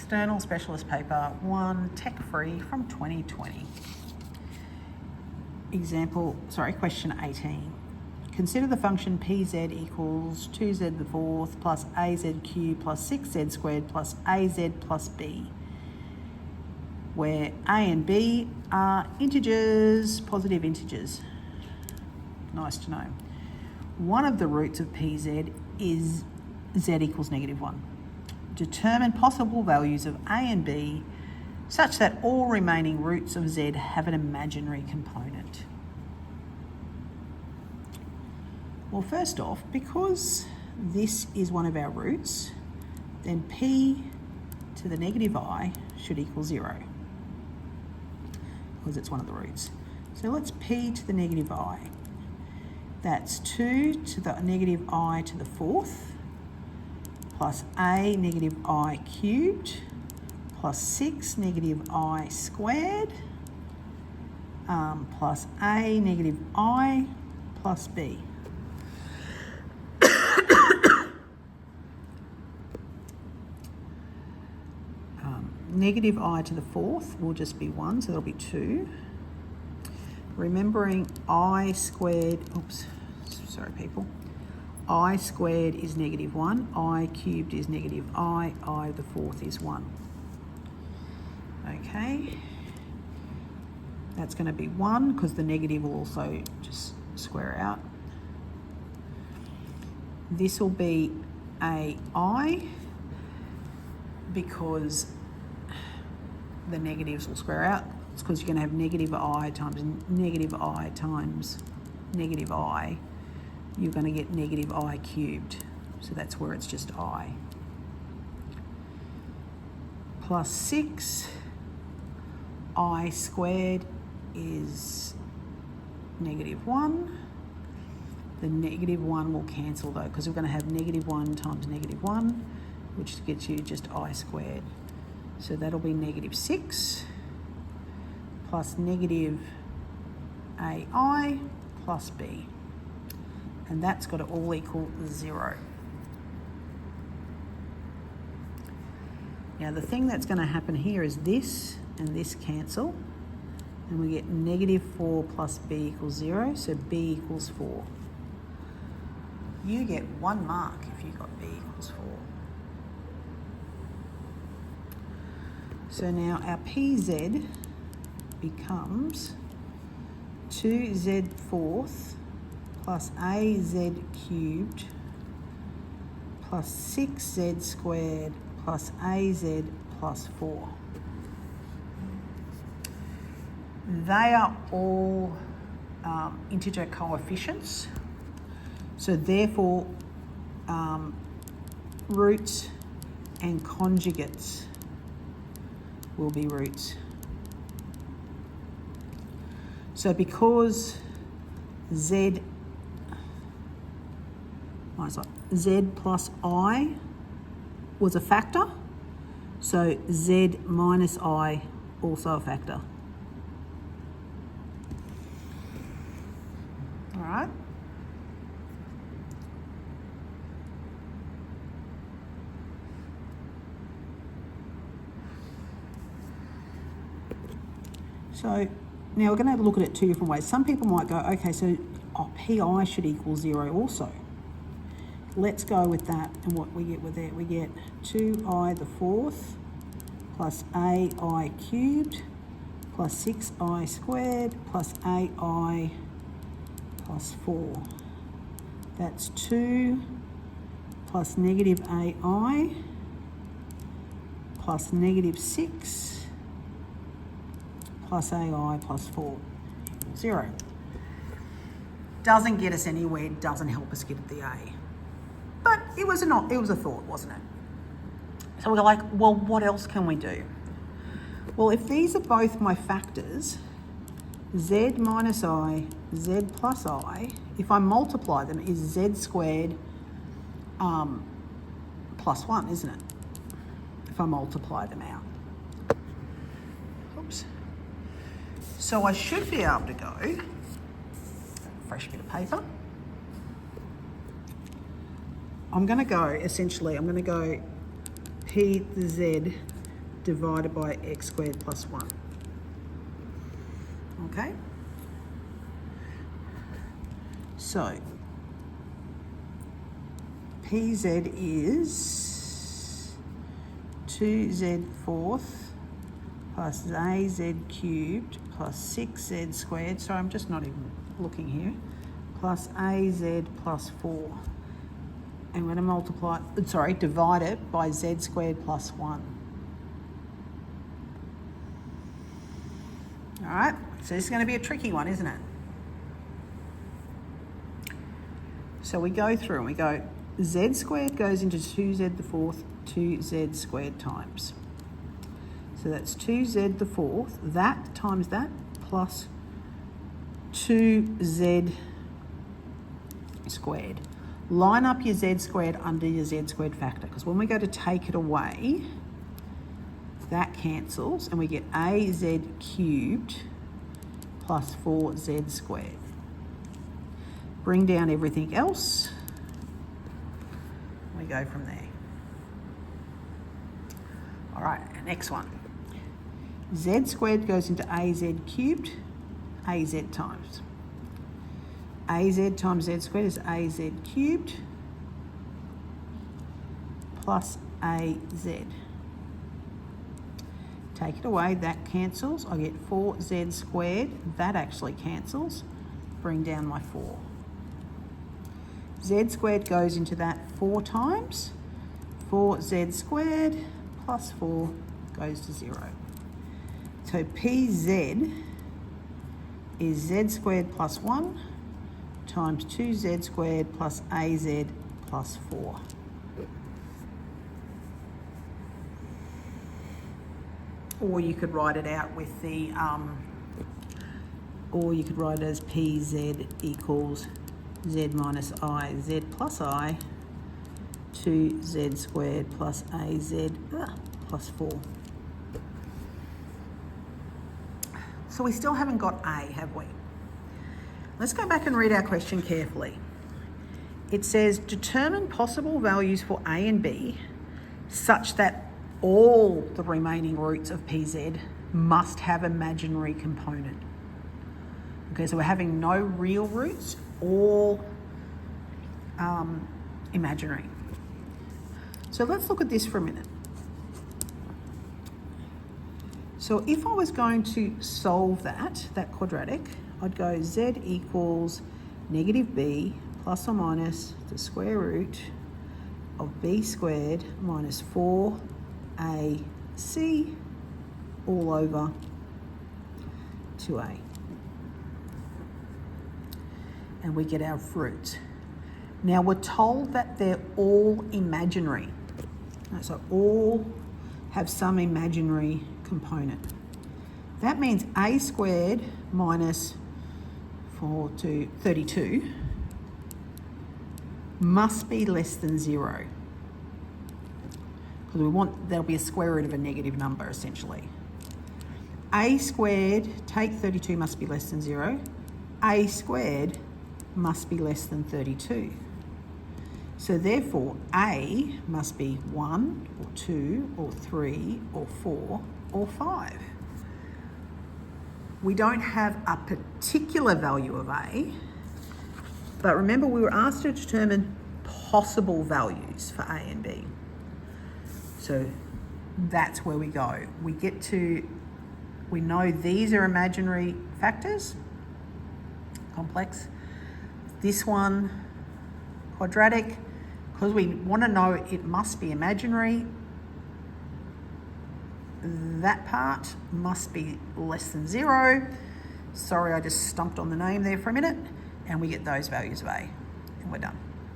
External Specialist Paper 1, Tech Free from 2020. Question 18. Consider the function pz equals 2z to the fourth plus az cubed plus 6z squared plus az plus b, where a and b are integers, positive integers. Nice to know. One of the roots of pz is z equals -1. Determine possible values of a and b such that all remaining roots of z have an imaginary component. Well, first off, because this is one of our roots, then p to the -I should equal 0, because it's one of the roots. So let's p to the -I. That's 2 to the -I to the fourth plus a -I cubed plus 6 -I squared plus a -I plus b. -I to the fourth will just be 1, so that'll be 2. Remembering I squared, I squared is -1, I cubed is I the fourth is 1. Okay, that's going to be 1 because the negative will also just square out. This will be I because the negatives will square out. It's because you're going to have -I times -I times -I. You're going to get -I cubed. So that's where it's just I. Plus 6 I squared is -1. The -1 will cancel though, because we're going to have -1 times -1, which gets you just I squared. So that'll be -6 plus -AI plus B. And that's got to all equal 0. Now the thing that's going to happen here is this and this cancel, and we get -4 plus B equals 0, so B equals 4. You get 1 mark if you got B equals 4. So now our PZ becomes 2z fourth plus AZ cubed plus 6z squared plus AZ plus 4. They are all integer coefficients, so therefore roots and conjugates will be roots. So because z plus I was a factor, so z minus I also a factor. All right. So now we're going to have a look at it two different ways. Some people might go, okay, so PI should equal 0 also. Let's go with that, and what we get with that, we get 2I the fourth plus AI cubed plus 6I squared plus AI plus 4. That's 2 plus -AI plus -6 plus AI plus 4, 0. Doesn't get us anywhere, doesn't help us get at the A. But it was a thought, wasn't it? So we're like, well, what else can we do? Well, if these are both my factors, Z minus I, Z plus I, if I multiply them, is Z squared plus 1, isn't it? If I multiply them out. Oops. So I should be able to go, fresh bit of paper. I'm going to go, essentially, I'm going to go P to Z divided by x squared plus 1. Okay? So, PZ is 2z fourth plus AZ cubed plus 6z squared. Sorry, I'm just not even looking here. Plus AZ plus 4. And we're going to divide it by z squared plus 1. All right, so this is going to be a tricky one, isn't it? So we go through and we go, z squared goes into 2z the fourth, 2z squared times. So that's 2z the fourth, that times that, plus 2z squared. Line up your z squared under your z squared factor, because when we go to take it away, that cancels and we get az cubed plus 4z squared. Bring down everything else. We go from there. All right, next one. Z squared goes into az cubed, az times. Az times z squared is az cubed plus az. Take it away, that cancels. I get 4z squared, that actually cancels. Bring down my 4. Z squared goes into that 4 times. 4z squared plus 4 goes to 0. So PZ is z squared plus 1 times 2z squared plus az plus 4. Or you could write it out with the, or you could write it as PZ equals z minus I, z plus I, 2z squared plus az plus 4. So we still haven't got A, have we? Let's go back and read our question carefully. It says, determine possible values for A and B such that all the remaining roots of PZ must have imaginary component. Okay, so we're having no real roots, all imaginary. So let's look at this for a minute. So if I was going to solve that quadratic, I'd go z equals negative b plus or minus the square root of b squared minus 4ac all over 2a. And we get our roots. Now we're told that they're all imaginary. So all have some imaginary component. That means a squared minus 32 must be less than 0. Because we want, there'll be a square root of a negative number essentially. A squared, take 32 must be less than 0. A squared must be less than 32. So therefore, A must be 1 or 2 or 3 or 4 or 5. We don't have a particular value of A, but remember we were asked to determine possible values for A and B. So that's where we go. We know these are imaginary factors, complex. This one, quadratic, because we want to know it must be imaginary, that part must be less than 0. Sorry, I just stumped on the name there for a minute. And we get those values of A, and we're done.